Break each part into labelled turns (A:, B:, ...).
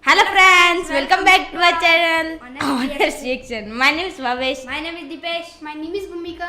A: Hello friends, welcome back to our channel. Honor section. My name is Bhavesh.
B: My name is Dipesh. My name is Bhumika.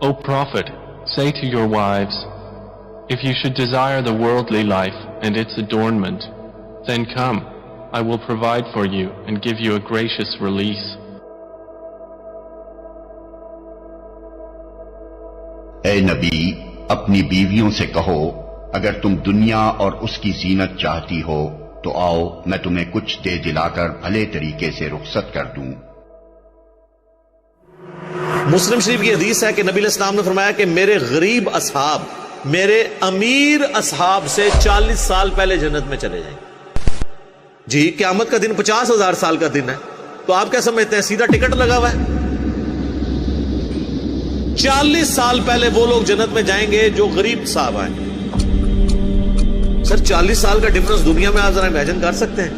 C: O Prophet, say to your wives, if you should desire the worldly life and its adornment, then come, I will provide for you and give you a gracious release.
D: اے نبی، اپنی بیویوں سے کہو اگر تم دنیا اور اس کی زینت چاہتی ہو تو آؤ میں تمہیں کچھ دے دلا کر بھلے طریقے سے رخصت کر دوں۔
E: مسلم شریف کی حدیث ہے کہ نبی علیہ السلام نے فرمایا کہ میرے غریب اصحاب میرے امیر اصحاب سے 40 سال پہلے جنت میں چلے جائیں۔ جی، قیامت کا دن 50,000 سال کا دن ہے، تو آپ کیا سمجھتے ہیں سیدھا ٹکٹ لگا ہوا ہے؟ 40 سال پہلے وہ لوگ جنت میں جائیں گے جو غریب صاحب آئیں۔ سر 40 سال کا ڈفرنس دنیا میں آپ ذرا امیجن کر سکتے ہیں؟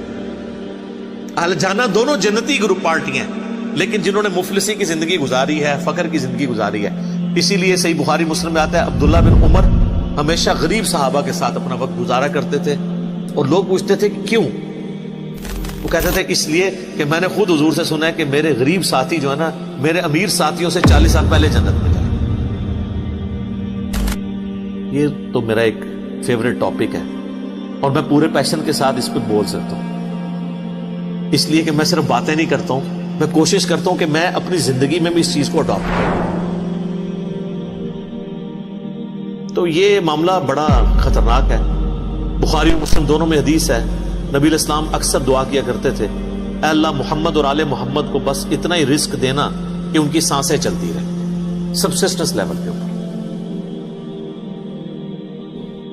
E: اہل جانا دونوں جنتی گروپ پارٹیاں ہیں، لیکن جنہوں نے مفلسی کی زندگی گزاری ہے، فقر کی زندگی گزاری ہے۔ اسی لیے صحیح بخاری مسلم میں آتا ہے عبداللہ بن عمر ہمیشہ غریب صحابہ کے ساتھ اپنا وقت گزارا کرتے تھے، اور لوگ پوچھتے تھے کہ کیوں؟ وہ کہتے تھے اس لیے کہ میں نے خود حضور سے سنا ہے کہ میرے غریب ساتھی جو ہے نا میرے امیر ساتھیوں سے 40 سال پہلے جنت میں جائیں۔ یہ تو میرا ایک فیوریٹ ٹاپک ہے اور میں پورے پیشن کے ساتھ اس پہ بول سکتا ہوں، اس لیے کہ میں صرف باتیں نہیں کرتا ہوں، میں کوشش کرتا ہوں کہ میں اپنی زندگی میں بھی اس چیز کو اڈاپٹ کروں۔ تو یہ معاملہ بڑا خطرناک ہے۔ بخاری اور مسلم دونوں میں حدیث ہے، نبی علیہ السلام اکثر دعا کیا کرتے تھے، اے اللہ محمد اور آل محمد کو بس اتنا ہی رزق دینا کہ ان کی سانسیں چلتی رہیں، سبسسٹنس لیول کے اوپر۔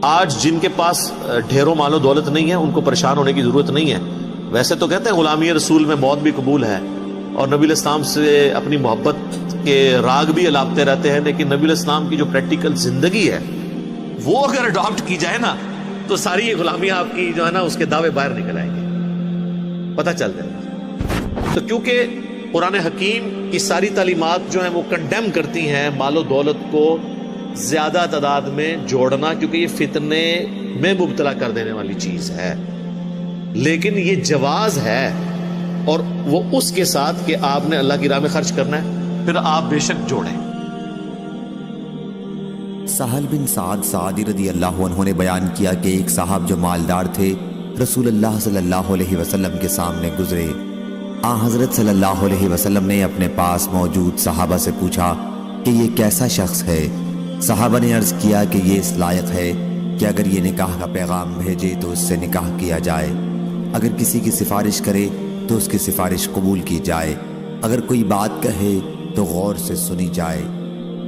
E: آج جن کے پاس ڈھیروں مال و دولت نہیں ہے ان کو پریشان ہونے کی ضرورت نہیں ہے۔ ویسے تو کہتے ہیں غلامی رسول میں موت بھی قبول ہے، اور نبی علیہ السلام سے اپنی محبت کے راگ بھی الاپتے رہتے ہیں، لیکن نبی علیہ السلام کی جو پریکٹیکل زندگی ہے وہ اگر اڈاپٹ کی جائے نا تو ساری یہ غلامیاں آپ کی جو ہے نا اس کے دعوے باہر نکل آئیں گے، پتہ چل جائے گا۔ تو کیونکہ قرآن حکیم کی ساری تعلیمات جو ہیں وہ کنڈیم کرتی ہیں مال و دولت کو زیادہ تعداد میں جوڑنا، کیونکہ یہ فتنے میں مبتلا کر دینے والی چیز ہے، لیکن یہ جواز ہے، اور وہ اس کے ساتھ کہ آپ نے اللہ کی راہ میں خرچ کرنا ہے، پھر آپ بے شک جوڑیں۔
F: سہل بن سعد سعدی رضی اللہ عنہ نے بیان کیا کہ ایک صاحب جو مالدار تھے رسول اللہ صلی اللہ علیہ وسلم کے سامنے گزرے۔ حضرت صلی اللہ علیہ وسلم نے اپنے پاس موجود صحابہ سے پوچھا کہ یہ کیسا شخص ہے؟ صحابہ نے عرض کیا کہ یہ اس لائق ہے کہ اگر یہ نکاح کا پیغام بھیجے تو اس سے نکاح کیا جائے، اگر کسی کی سفارش کرے تو اس کی سفارش قبول کی جائے، اگر کوئی بات کہے تو غور سے سنی جائے۔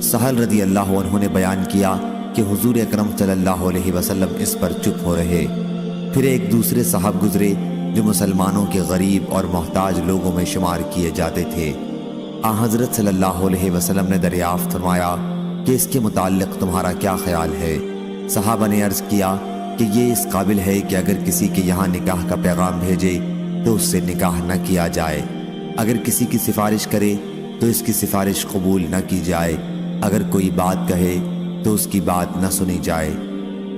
F: سہل رضی اللہ عنہ نے بیان کیا کہ حضور اکرم صلی اللہ علیہ وسلم اس پر چپ ہو رہے۔ پھر ایک دوسرے صاحب گزرے جو مسلمانوں کے غریب اور محتاج لوگوں میں شمار کیے جاتے تھے۔ حضرت صلی اللہ علیہ وسلم نے دریافت فرمایا کہ اس کے متعلق تمہارا کیا خیال ہے؟ صحابہ نے عرض کیا کہ یہ اس قابل ہے کہ اگر کسی کے یہاں نکاح کا پیغام بھیجے تو اس سے نکاح نہ کیا جائے، اگر کسی کی سفارش کرے تو اس کی سفارش قبول نہ کی جائے، اگر کوئی بات کہے تو اس کی بات نہ سنی جائے۔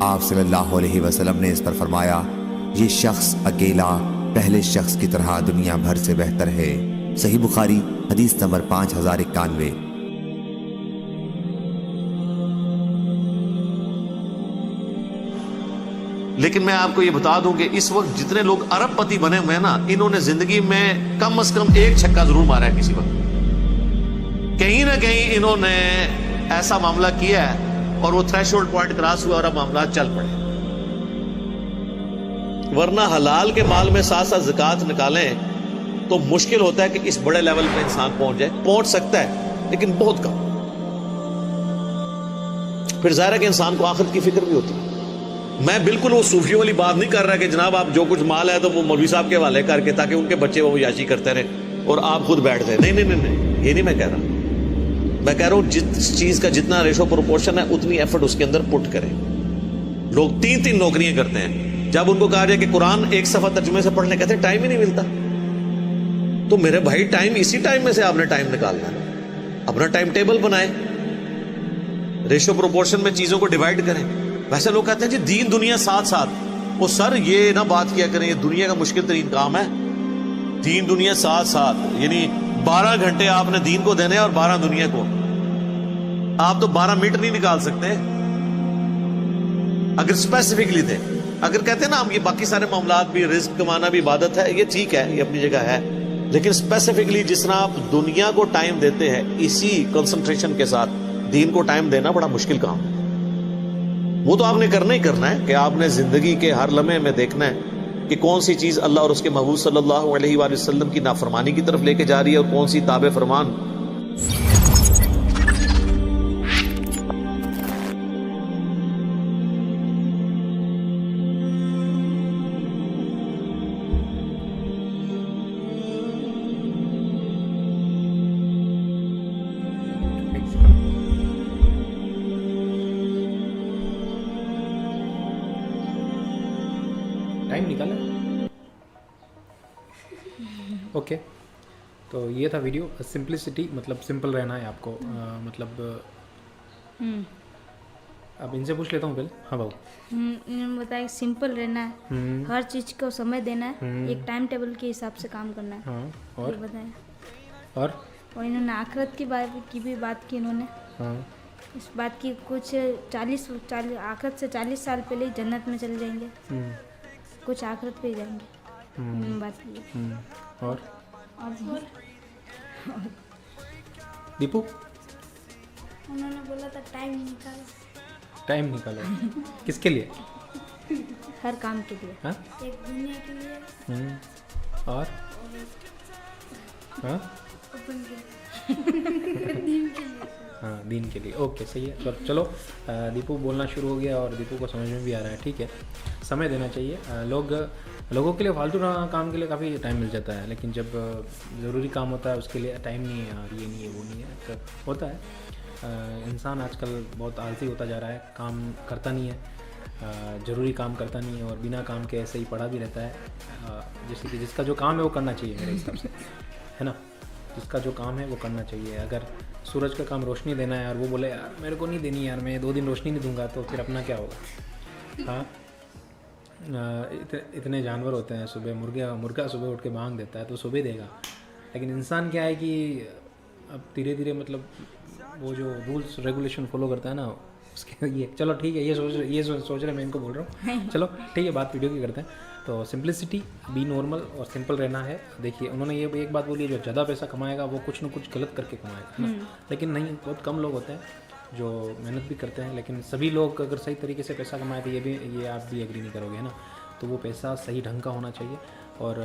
F: آپ صلی اللہ علیہ وسلم نے اس پر فرمایا یہ شخص اکیلا پہلے شخص کی طرح دنیا بھر سے بہتر ہے۔ صحیح بخاری حدیث نمبر 5091۔
E: لیکن میں آپ کو یہ بتا دوں کہ اس وقت جتنے لوگ ارب پتی بنے ہوئے ہیں نا، انہوں نے زندگی میں کم از کم ایک چھکا ضرور مارا ہے کسی وقت، کہیں نہ کہیں انہوں نے ایسا معاملہ کیا ہے اور وہ تھریش ہولڈ پوائنٹ کراس ہوا اور اب معاملات چل پڑے۔ ورنہ حلال کے مال میں ساتھ ساتھ زکوٰۃ نکالیں تو مشکل ہوتا ہے کہ اس بڑے لیول پہ انسان پہنچ جائے، پہنچ سکتا ہے لیکن بہت کم۔ پھر ظاہر ہے کہ انسان کو آخرت کی فکر بھی ہوتی ہے۔ میں بالکل وہ صوفیوں والی بات نہیں کر رہا کہ جناب آپ جو کچھ مال ہے تو وہ مولوی صاحب کے حوالے کر کے تاکہ ان کے بچے وہ یاشی کرتے رہے اور آپ خود بیٹھ جائیں۔ نہیں نہیں نہیں، یہ نہیں میں کہہ رہا۔ میں کہہ رہا ہوں جس چیز کا جتنا ریشو پروپورشن ہے اتنی ایفرٹ اس کے اندر پٹ کریں۔ لوگ 3 نوکریاں کرتے ہیں، جب ان کو کہا جائے کہ قرآن ایک صفحہ ترجمے سے پڑھنے کہتے ہیں ٹائم ہی نہیں ملتا۔ تو میرے بھائی ٹائم اسی ٹائم میں سے آپ نے ٹائم نکالنا ہے، اپنا ٹائم ٹیبل بنائیں، ریشو پروپورشن میں چیزوں کو ڈیوائڈ کریں۔ ویسے لوگ کہتے ہیں جی دین دنیا ساتھ ساتھ، وہ سر یہ نہ بات کیا کریں، یہ دنیا کا مشکل ترین کام ہے۔ دین دنیا ساتھ ساتھ یعنی 12 گھنٹے آپ نے دین کو دینے اور 12 دنیا کو۔ آپ تو 12 منٹ نہیں نکال سکتے اگر اسپیسیفکلی دیں۔ اگر کہتے ہیں نا ہم یہ باقی سارے معاملات بھی، رزق کمانا بھی عبادت ہے، یہ ٹھیک ہے، یہ اپنی جگہ ہے، لیکن اسپیسیفکلی جس طرح آپ دنیا کو ٹائم دیتے ہیں اسی کنسنٹریشن کے ساتھ دین کو ٹائم دینا بڑا مشکل کام ہے۔ وہ تو آپ نے کرنا ہی کرنا ہے کہ آپ نے زندگی کے ہر لمحے میں دیکھنا ہے کہ کون سی چیز اللہ اور اس کے محبوب صلی اللہ علیہ وآلہ وسلم کی نافرمانی کی طرف لے کے جا رہی ہے اور کون سی تابع فرمان۔
G: ٹائم نکالا۔ اوکے، تو یہ تھا ویڈیو سمپلسٹی، مطلب سمپل رہنا ہے آپ کو، مطلب اب ان سے پوچھ لیتا ہوں پہلے۔ ہاں بابو،
A: انہوں نے بتایا کہ سمپل رہنا ہے، ہر چیز کو سمے دینا ہے، ایک ٹائم ٹیبل کے حساب سے کام کرنا ہے۔
G: ہاں، اور
A: یہ بتائیں۔
G: اور
A: انہوں نے آخرت کی بھی بات کی انہوں نے۔
G: ہاں،
A: اس بات کی کچھ 40 آخرت سے 40 سال پہلے ہی جنت میں چلے جائیں گے، کچھ آخرت پہ ہی جائیں گے، بات کی۔
G: اور دیپو،
B: انہوں نے بولا تھا ٹائم نکالو،
G: ٹائم نکالو کس کے لیے؟
A: ہر کام کے لیے،
G: ہاں،
B: ایک دنیا کے لیے
G: اور ہاں
B: اوپن کے دین کے لیے۔
G: ہاں، دین کے لیے۔ اوکے، صحیح ہے۔ تو چلو دیپو بولنا شروع ہو گیا اور دیپو کو سمجھ میں بھی آ رہا ہے، ٹھیک ہے۔ سمے دینا چاہیے، لوگوں کے لیے فالتو کام کے لیے کافی ٹائم مل جاتا ہے، لیکن جب ضروری کام ہوتا ہے اس کے لیے ٹائم نہیں ہے، اور یہ نہیں ہے وہ نہیں ہے، تو ہوتا ہے۔ انسان آج کل بہت آلسی ہوتا جا رہا ہے، کام کرتا نہیں ہے، ضروری کام کرتا نہیں ہے، اور بنا کام کے ایسے ہی پڑا بھی رہتا ہے۔ جیسے کہ جس کا جو کام ہے وہ کرنا چاہیے میرے حساب سے، ہے نا، جس کا جو کام ہے وہ کرنا چاہیے۔ اگر سورج کا کام روشنی دینا ہے اور وہ بولے یار میرے کو نہیں دینی یار، میں 2 دن روشنی نہیں دوں گا، تو پھر اپنا کیا ہوگا؟ ہاں، اتنے جانور ہوتے ہیں، صبح مرغا صبح اٹھ کے بانگ دیتا ہے تو صبح دے گا، لیکن انسان کیا ہے کہ اب دھیرے دھیرے مطلب وہ جو رولس ریگولیشن فالو کرتا ہے نا اس کے یہ، چلو ٹھیک ہے، یہ سوچ رہے میں ان کو بول رہا ہوں، چلو ٹھیک ہے، بات ویڈیو کی کرتے ہیں۔ تو سمپلسٹی، بی نارمل اور سمپل رہنا ہے۔ دیکھیے انہوں نے یہ ایک بات بولی ہے، جو زیادہ پیسہ کمائے گا وہ کچھ نہ کچھ غلط کر کے کمائے گا، لیکن نہیں، بہت کم لوگ ہوتے ہیں جو محنت بھی کرتے ہیں، لیکن سبھی لوگ اگر صحیح طریقے سے پیسہ کمائے تو یہ آپ بھی ایگری نہیں کرو گے نا، تو وہ پیسہ صحیح ڈھنگ کا ہونا چاہیے، اور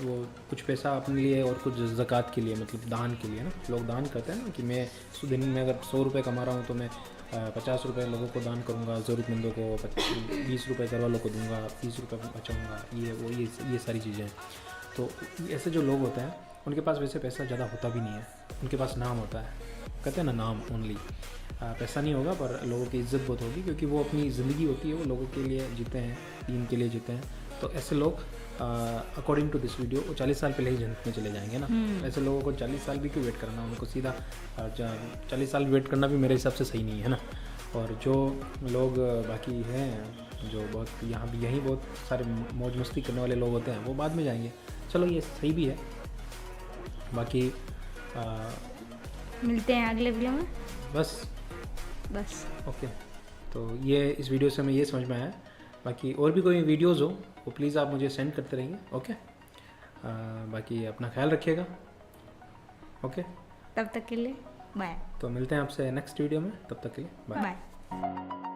G: وہ کچھ پیسہ اپنے لیے اور کچھ زکوٰۃ کے لیے، مطلب دان کے لیے نا، لوگ دان کرتے ہیں نا کہ میں دن میں اگر 100 روپے کما رہا ہوں تو میں 50 روپے لوگوں کو دان کروں گا، ضرورت مندوں کو 20 روپے گھر والوں کو دوں گا، 30 روپے بچاؤں گا، یہ ساری چیزیں ہیں۔ تو ایسے جو لوگ ہوتے ہیں ان کے پاس ویسے پیسہ زیادہ ہوتا بھی نہیں ہے، ان کے پاس نام ہوتا ہے، کہتے ہیں نا نام اونلی، پیسہ نہیں ہوگا پر لوگوں کی عزت بہت ہوگی، کیونکہ وہ اپنی زندگی ہوتی ہے وہ لوگوں کے لیے جیتے ہیں، دین کے لیے جیتے ہیں۔ تو ایسے لوگ اکارڈنگ ٹو دس ویڈیو وہ 40 سال پہلے ہی جنت میں چلے جائیں گے نا۔ ایسے لوگوں کو 40 سال بھی کیوں ویٹ کرنا، ان کو سیدھا 40 سال ویٹ کرنا بھی میرے حساب سے صحیح نہیں ہے نا۔ اور جو لوگ باقی ہیں جو بہت یہاں بھی یہیں بہت سارے موج مستی کرنے والے لوگ ہوتے ہیں وہ بعد میں جائیں گے. چلو یہ صحیح بھی ہے. باقی
A: ملتے ہیں اگلے ویڈیو میں.
G: بس اوکے. تو یہ اس ویڈیو سے ہمیں یہ سمجھ میں آیا. باقی اور بھی کوئی ویڈیوز ہو وہ پلیز آپ مجھے سینڈ کرتے رہیے. اوکے. باقی اپنا خیال رکھیے گا. اوکے.
A: تب تک کے لیے بائے.
G: تو ملتے ہیں آپ سے نیکسٹ ویڈیو میں. تب تک کے لیے بائے.
A: بائے.